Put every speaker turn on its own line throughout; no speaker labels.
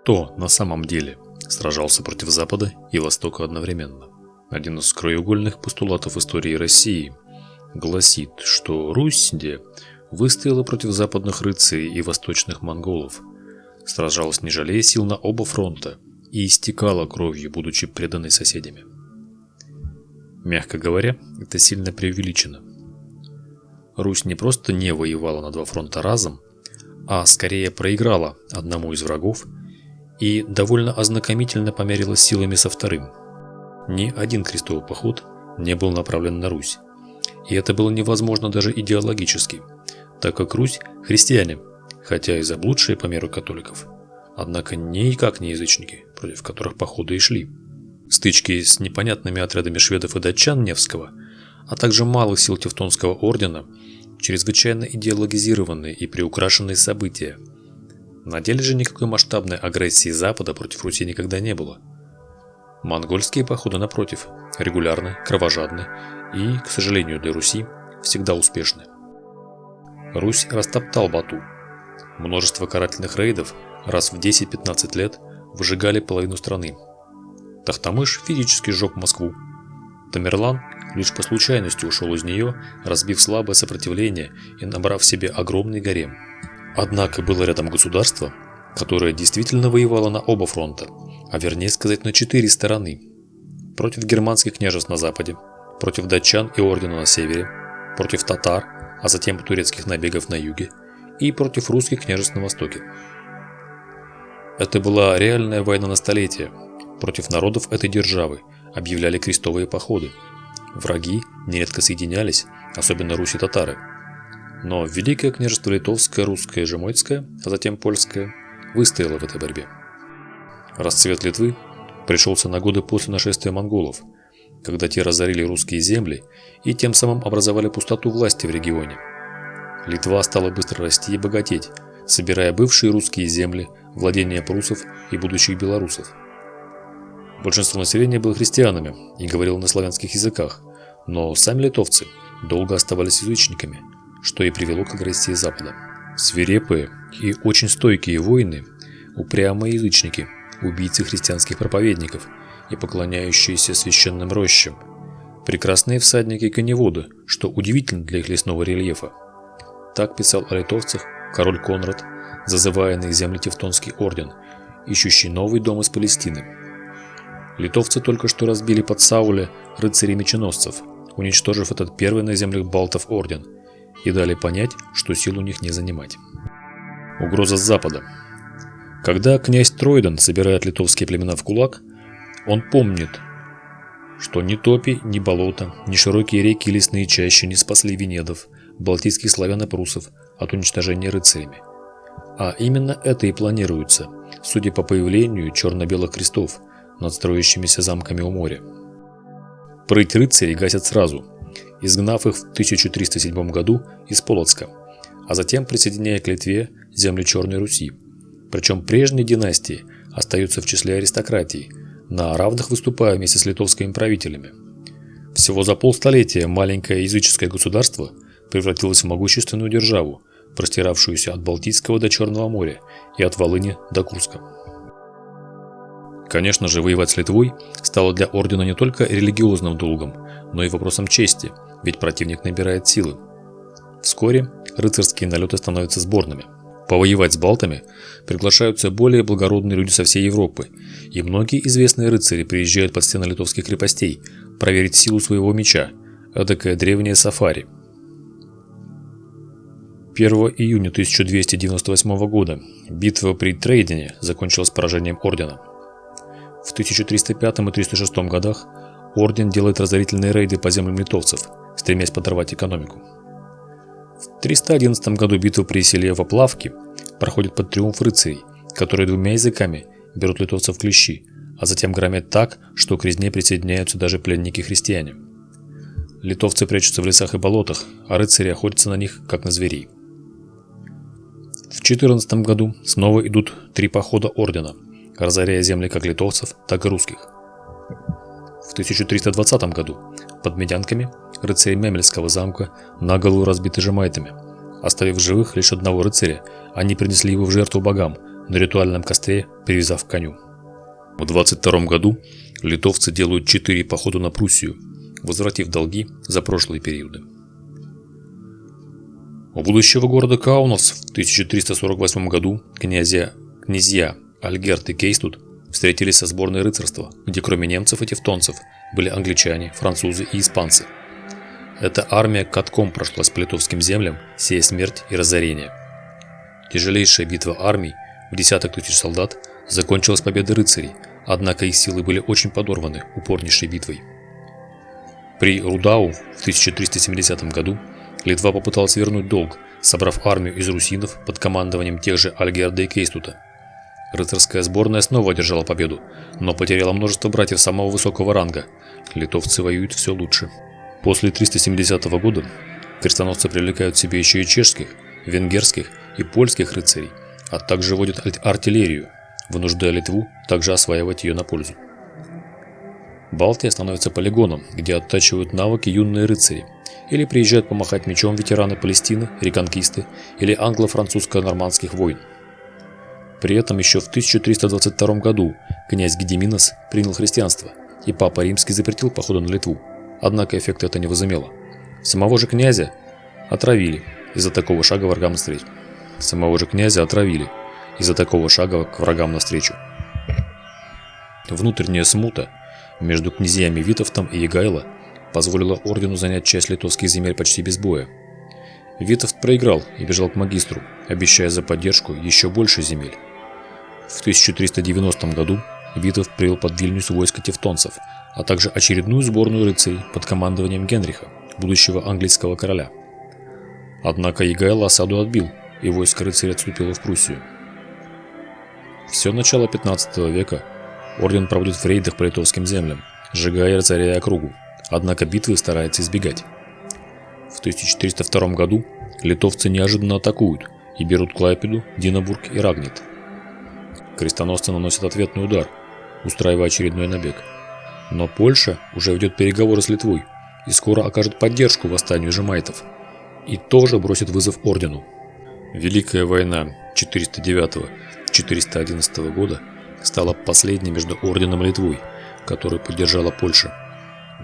Кто на самом деле сражался против Запада и Востока одновременно? Один из краеугольных постулатов истории России гласит, что Русь выстояла против западных рыцарей и восточных монголов, сражалась не жалея сил на оба фронта и истекала кровью, будучи преданной соседями. Мягко говоря, это сильно преувеличено. Русь не просто не воевала на два фронта разом, а скорее проиграла одному из врагов и довольно ознакомительно померилась силами со вторым. Ни один крестовый поход не был направлен на Русь, и это было невозможно даже идеологически, так как Русь – христиане, хотя и заблудшие по меру католиков, однако никак не язычники, против которых походы и шли. Стычки с непонятными отрядами шведов и датчан Невского, а также малых сил Тевтонского ордена, чрезвычайно идеологизированные и приукрашенные события. На деле же никакой масштабной агрессии Запада против Руси никогда не было. Монгольские походы, напротив, регулярны, кровожадны и, к сожалению для Руси, всегда успешны. Русь растоптал Бату. Множество карательных рейдов раз в 10-15 лет выжигали половину страны. Тохтамыш физически сжег Москву. Тамерлан лишь по случайности ушел из нее, разбив слабое сопротивление и набрав себе огромный гарем. Однако было рядом государство, которое действительно воевало на оба фронта, а вернее сказать на 4 стороны. Против германских княжеств на западе, против датчан и ордена на севере, против татар, а затем турецких набегов на юге и против русских княжеств на востоке. Это была реальная война на столетия. Против народов этой державы объявляли крестовые походы. Враги нередко соединялись, особенно Русь и татары. Но Великое княжество Литовское, Русское и Жемойцкое, а затем Польское, выстояло в этой борьбе. Расцвет Литвы пришелся на годы после нашествия монголов, когда те разорили русские земли и тем самым образовали пустоту власти в регионе. Литва стала быстро расти и богатеть, собирая бывшие русские земли, владения прусов и будущих белорусов. Большинство населения было христианами и говорило на славянских языках, но сами литовцы долго оставались язычниками, что и привело к агрессии Запада. Свирепые и очень стойкие воины, упрямые язычники, убийцы христианских проповедников и поклоняющиеся священным рощам, прекрасные всадники и коневоды, что удивительно для их лесного рельефа. Так писал о литовцах король Конрад, зазывая на их земли Тевтонский орден, ищущий новый дом из Палестины. Литовцы только что разбили под Сауле рыцарей-меченосцев, уничтожив этот первый на землях балтов орден, и дали понять, что сил у них не занимать. Угроза с запада. Когда князь Тройден собирает литовские племена в кулак, он помнит, что ни топи, ни болота, ни широкие реки и лесные чащи не спасли венедов, балтийских славян и прусов от уничтожения рыцарями. А именно это и планируется, судя по появлению черно-белых крестов над строящимися замками у моря. Прыть рыцарей гасят сразу, изгнав их в 1307 году из Полоцка, а затем присоединяя к Литве земли Черной Руси. Причем прежние династии остаются в числе аристократии, на равных выступая вместе с литовскими правителями. Всего за полстолетия маленькое языческое государство превратилось в могущественную державу, простиравшуюся от Балтийского до Черного моря и от Волыни до Курска. Конечно же, воевать с Литвой стало для ордена не только религиозным долгом, но и вопросом чести, ведь противник набирает силы. Вскоре рыцарские налеты становятся сборными. Повоевать с балтами приглашаются более благородные люди со всей Европы, и многие известные рыцари приезжают под стены литовских крепостей проверить силу своего меча, эдакое древнее сафари. 1 июня 1298 года битва при Трейдене закончилась поражением ордена. В 1305 и 306 годах орден делает разорительные рейды по землям литовцев, стремясь подорвать экономику. В 311 году битва при селе Воплавки проходит под триумф рыцарей, которые двумя языками берут литовцев в клещи, а затем громят так, что к резне присоединяются даже пленники-христиане. Литовцы прячутся в лесах и болотах, а рыцари охотятся на них, как на зверей. В 14 году снова идут 3 похода ордена, разоряя земли как литовцев, так и русских. В 1320 году под Медянками рыцари Мемельского замка наголову разбиты жемайтами. Оставив живых лишь одного рыцаря, они принесли его в жертву богам, на ритуальном костре, привязав к коню. В 22 году литовцы делают 4 похода на Пруссию, возвратив долги за прошлые периоды. У будущего города Каунас в 1348 году князья Альгерт и Кейстут встретились со сборной рыцарства, где кроме немцев и тевтонцев были англичане, французы и испанцы. Эта армия катком прошлась по литовским землям, сея смерть и разорение. Тяжелейшая битва армий в десяток тысяч солдат закончилась победой рыцарей, однако их силы были очень подорваны упорнейшей битвой. При Рудау в 1370 году Литва попыталась вернуть долг, собрав армию из русинов под командованием тех же Альгерда и Кейстута. Рыцарская сборная снова одержала победу, но потеряла множество братьев самого высокого ранга. Литовцы воюют все лучше. После 370 года крестоносцы привлекают к себе еще и чешских, венгерских и польских рыцарей, а также вводят артиллерию, вынуждая Литву также осваивать ее на пользу. Балтия становится полигоном, где оттачивают навыки юные рыцари, или приезжают помахать мечом ветераны Палестины, реконкисты или англо-французско-нормандских войн. При этом еще в 1322 году князь Гедиминас принял христианство, и Папа Римский запретил походы на Литву, однако эффекта это не возымело. Самого же князя отравили из-за такого шага врагам навстречу. К врагам навстречу. Внутренняя смута между князьями Витовтом и Егайло позволила ордену занять часть литовских земель почти без боя. Витовт проиграл и бежал к магистру, обещая за поддержку еще больше земель. В 1390 году Витовт привел под Вильнюс войско тевтонцев, а также очередную сборную рыцарей под командованием Генриха, будущего английского короля. Однако Егайло осаду отбил, и войско рыцарей отступило в Пруссию. Все начало 15 века орден проводит в рейдах по литовским землям, сжигая и разоряя округу, однако битвы старается избегать. В 1402 году литовцы неожиданно атакуют и берут Клайпеду, Динабург и Рагнит. Крестоносцы наносят ответный удар, устраивая очередной набег. Но Польша уже ведет переговоры с Литвой и скоро окажет поддержку восстанию жемайтов и тоже бросит вызов ордену. Великая война 409-411 года стала последней между орденом и Литвой, которую поддержала Польша.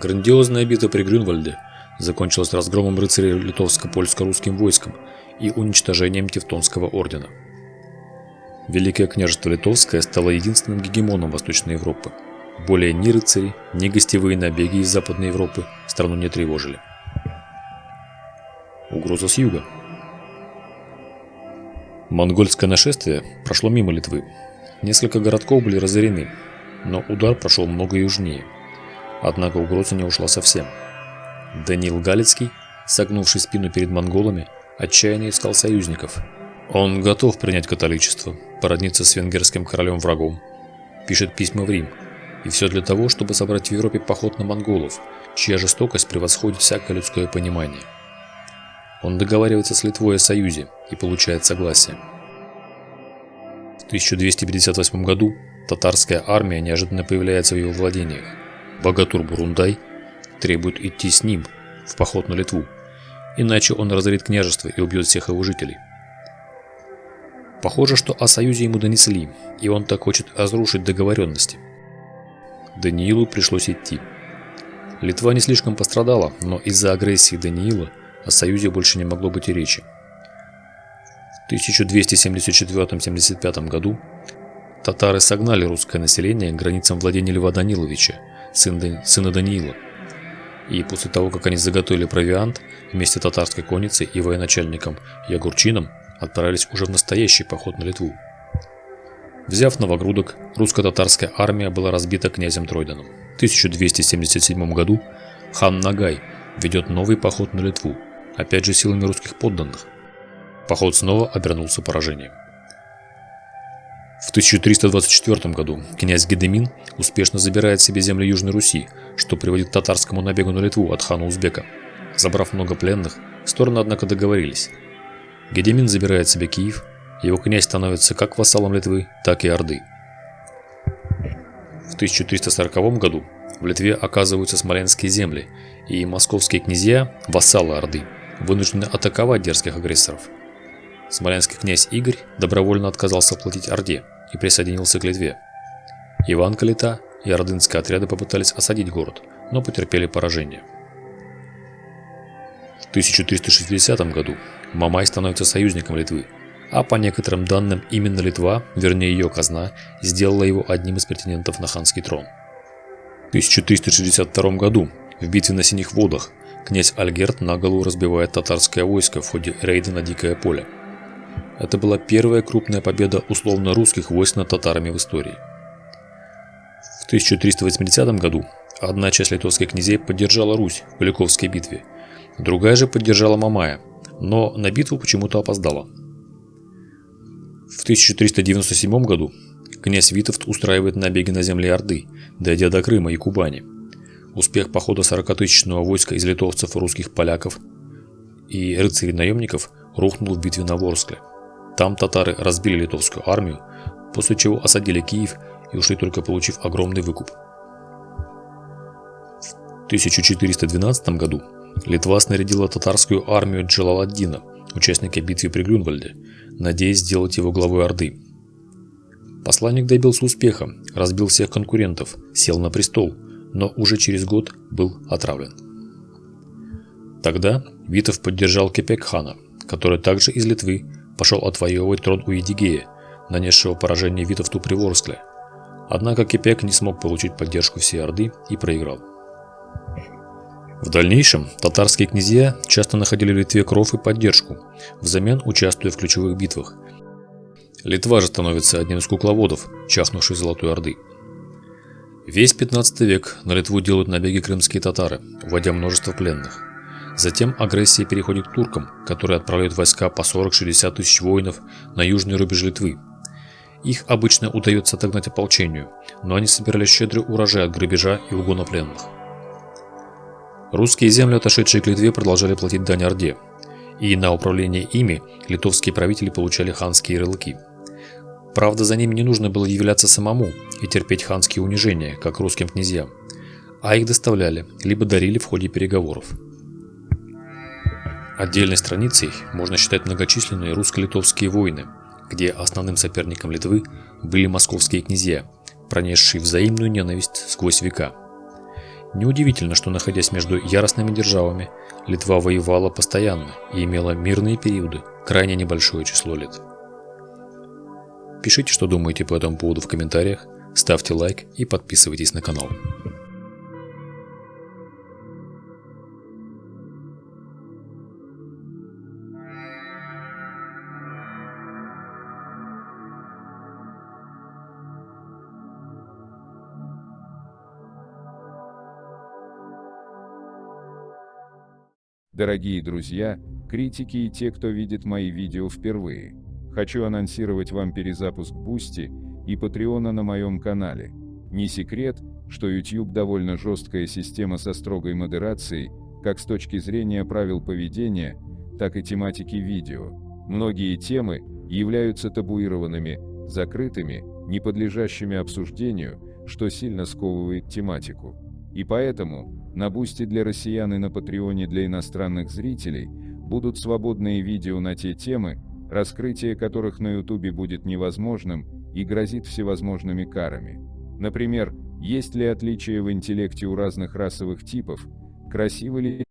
Грандиозная битва при Грюнвальде закончилась разгромом рыцарей литовско-польско-русским войском и уничтожением Тевтонского ордена. Великое княжество Литовское стало единственным гегемоном Восточной Европы. Более ни рыцари, ни гостевые набеги из Западной Европы страну не тревожили. Угроза с юга. Монгольское нашествие прошло мимо Литвы. Несколько городков были разорены, но удар прошел много южнее. Однако угроза не ушла совсем. Даниил Галицкий, согнувший спину перед монголами, отчаянно искал союзников. Он готов принять католичество, породниться с венгерским королем-врагом, пишет письма в Рим, и все для того, чтобы собрать в Европе поход на монголов, чья жестокость превосходит всякое людское понимание. Он договаривается с Литвой о союзе и получает согласие. В 1258 году татарская армия неожиданно появляется в его владениях. Богатур Бурундай требует идти с ним в поход на Литву, иначе он разорит княжество и убьет всех его жителей. Похоже, что о союзе ему донесли, и он так хочет разрушить договоренности. Даниилу пришлось идти. Литва не слишком пострадала, но из-за агрессии Даниила о союзе больше не могло быть и речи. В 1274-75 году татары согнали русское население к границам владения Льва Даниловича, сына Даниила. И после того, как они заготовили провиант, вместе с татарской конницей и военачальником Ягурчином отправились уже в настоящий поход на Литву. Взяв Новогрудок, русско-татарская армия была разбита князем Тройданом. В 1277 году хан Нагай ведет новый поход на Литву, опять же силами русских подданных. Поход снова обернулся поражением. В 1324 году князь Гедемин успешно забирает себе земли Южной Руси, что приводит к татарскому набегу на Литву от хана Узбека. Забрав много пленных, стороны, однако, договорились. Гедемин забирает себе Киев, его князь становится как вассалом Литвы, так и Орды. В 1340 году в Литве оказываются смоленские земли, и московские князья, вассалы Орды, вынуждены атаковать дерзких агрессоров. Смоленский князь Игорь добровольно отказался платить Орде и присоединился к Литве. Иван Калита и ордынские отряды попытались осадить город, но потерпели поражение. В 1360 году Мамай становится союзником Литвы, а по некоторым данным именно Литва, вернее ее казна, сделала его одним из претендентов на ханский трон. В 1362 году в битве на Синих водах князь Альгерт наголову разбивает татарское войско в ходе рейда на Дикое поле. Это была первая крупная победа условно-русских войск над татарами в истории. В 1380 году одна часть литовских князей поддержала Русь в Куликовской битве, другая же поддержала Мамая, но на битву почему-то опоздала. В 1397 году князь Витовт устраивает набеги на земли Орды, дойдя до Крыма и Кубани. Успех похода 40-тысячного войска из литовцев, русских, поляков и рыцарей-наемников рухнул в битве на Ворскле. Там татары разбили литовскую армию, после чего осадили Киев и ушли, только получив огромный выкуп. В 1412 году Литва снарядила татарскую армию Джалаладдина, участника битвы при Грюнвальде, надеясь сделать его главой Орды. Посланник добился успеха, разбил всех конкурентов, сел на престол, но уже через год был отравлен. Тогда Витов поддержал Кепек-хана, который также из Литвы пошел отвоевывать трон у Едигея, нанесшего поражение Витовту при Ворскле. Однако Кепек не смог получить поддержку всей Орды и проиграл. В дальнейшем татарские князья часто находили в Литве кров и поддержку, взамен участвуя в ключевых битвах. Литва же становится одним из кукловодов, чахнувшей Золотой Орды. Весь 15 век на Литву делают набеги крымские татары, вводя множество пленных. Затем агрессия переходит к туркам, которые отправляют войска по 40-60 тысяч воинов на южный рубеж Литвы. Их обычно удается отогнать ополчению, но они собирали щедрый урожай от грабежа и угона пленных. Русские земли, отошедшие к Литве, продолжали платить дань Орде, и на управление ими литовские правители получали ханские ярлыки. Правда, за ними не нужно было являться самому и терпеть ханские унижения, как русским князьям, а их доставляли, либо дарили в ходе переговоров. Отдельной страницей можно считать многочисленные русско-литовские войны, где основным соперником Литвы были московские князья, пронесшие взаимную ненависть сквозь века. Неудивительно, что, находясь между яростными державами, Литва воевала постоянно и имела мирные периоды, крайне небольшое число лет. Пишите, что думаете по этому поводу в комментариях, ставьте лайк и подписывайтесь на канал.
Дорогие друзья, критики и те, кто видит мои видео впервые, хочу анонсировать вам перезапуск Boosty и Patreon на моем канале. Не секрет, что YouTube довольно жесткая система со строгой модерацией, как с точки зрения правил поведения, так и тематики видео. Многие темы являются табуированными, закрытыми, не подлежащими обсуждению, что сильно сковывает тематику. И поэтому на Boosty для россиян и на Патреоне для иностранных зрителей будут свободные видео на те темы, раскрытие которых на YouTube будет невозможным и грозит всевозможными карами. Например, есть ли отличия в интеллекте у разных расовых типов, красивы ли